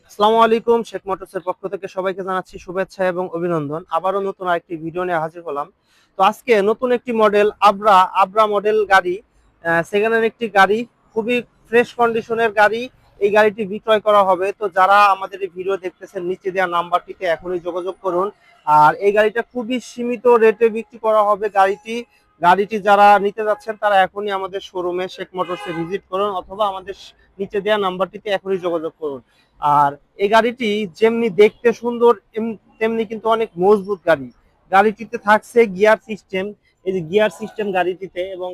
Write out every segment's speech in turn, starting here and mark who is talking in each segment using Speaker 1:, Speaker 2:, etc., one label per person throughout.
Speaker 1: আসসালামু আলাইকুম। শেখ মোটরসের পক্ষ থেকে সবাইকে জানাচ্ছি শুভেচ্ছা এবং অভিনন্দন। আবারও নতুন আরেকটি ভিডিও নিয়ে হাজির হলাম। তো আজকে নতুন একটি মডেল আবরা মডেল গাড়ি, সেকেন্ড হ্যান্ড একটি গাড়ি, খুবই ফ্রেশ কন্ডিশনের গাড়ি। এই গাড়িটি বিক্রয় করা হবে। তো যারা আমাদের এই ভিডিও দেখতেছেন নিচে দেওয়া নাম্বারটিতে এখনই যোগাযোগ করুন। আর এই গাড়িটা খুবই সীমিত রেটে বিক্রি করা হবে। গাড়িটি যারা নিতে যাচ্ছেন তারা এখনই আমাদের শোরুমে শেখ মোটরসে ভিজিট করুন, অথবা আমাদের নিচে দেওয়া নাম্বারটিতে এখনই যোগাযোগ করুন। আর এই গাড়িটি যেমনি দেখতে সুন্দর তেমনি কিন্তু অনেক মজবুত গাড়ি। গাড়িটিতে থাকছে গিয়ার সিস্টেম, এই যে গিয়ার সিস্টেম গাড়িটিতে, এবং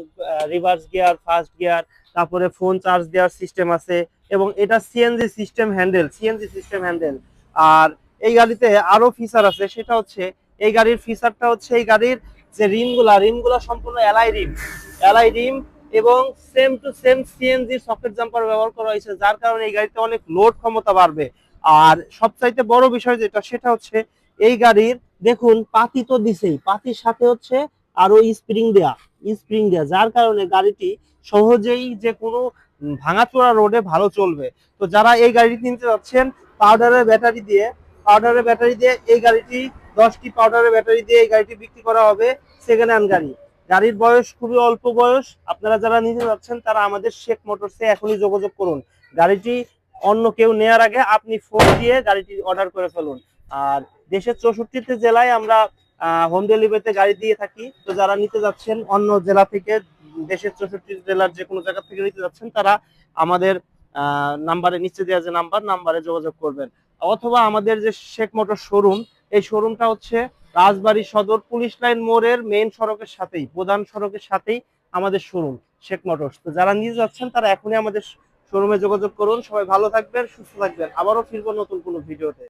Speaker 1: রিভার্স গিয়ার, ফার্স্ট গিয়ার, তারপরে ফোন চার্জ দেওয়ার সিস্টেম আছে, এবং এটা সিএনজি সিস্টেম হ্যান্ডেল। আর এই গাড়িতে আরো ফিচার আছে, সেটা হচ্ছে এই গাড়ির ফিচারটা হচ্ছে এই গাড়ির যে রিমগুলা সম্পূর্ণ এলআই রিম, এবং same to same CNG socket jumper ব্যবহার করা হয়েছে, যার কারণে এই গাড়িতে অনেক লোড ক্ষমতা বাড়বে। আর সবচাইতে বড় বিষয় যেটা, সেটা হচ্ছে এই গাড়ির দেখুন পাতি তো দিছেই, পাতির সাথে হচ্ছে আরো স্প্রিং দেয়া, যার কারণে গাড়িটি সহজেই যে কোনো ভাঙাচোরা রোডে ভালো চলবে। তো যারা এই গাড়িটি কিনতে যাচ্ছেন পাউডারের ব্যাটারি দিয়ে এই গাড়িটি, 10টি পাউডারের ব্যাটারি দিয়ে এই গাড়িটি বিক্রি করা হবে। সেকেন্ড হ্যান্ড গাড়ি, গাড়ির বয়স খুবই অল্প বয়স। আপনারা যারা নিতে যাচ্ছেন তারা আমাদের শেখ মোটরসে এখনই যোগাযোগ করুন। গাড়িটি অন্য কেউ নেয়ার আগে আপনি ফোন দিয়ে গাড়িটি অর্ডার করে ফেলুন। আর দেশের 64টি জেলায় আমরা হোম ডেলিভারিতে গাড়ি দিয়ে থাকি। তো যারা নিতে যাচ্ছেন অন্য জেলা থেকে, দেশের 64 জেলার যে কোনো জায়গা থেকে নিতে যাচ্ছেন, তারা আমাদের নাম্বারে, নিচে দেওয়া যে নাম্বারে যোগাযোগ করবেন। অথবা আমাদের যে শেখ মোটর শোরুম, এই শোরুমটা হচ্ছে রাজবাড়ী সদর পুলিশ লাইন মোড়ের মেইন সড়কের সাথেই, প্রধান সড়কের সাথেই আমাদের শোরুম শেখ মোটরস। তো যারা নিয়ে যাচ্ছেন তারা এখনই আমাদের শোরুমে যোগাযোগ করুন। সবাই ভালো থাকবেন, সুস্থ থাকবেন। আবারও ফিরবো নতুন কোনো ভিডিওতে।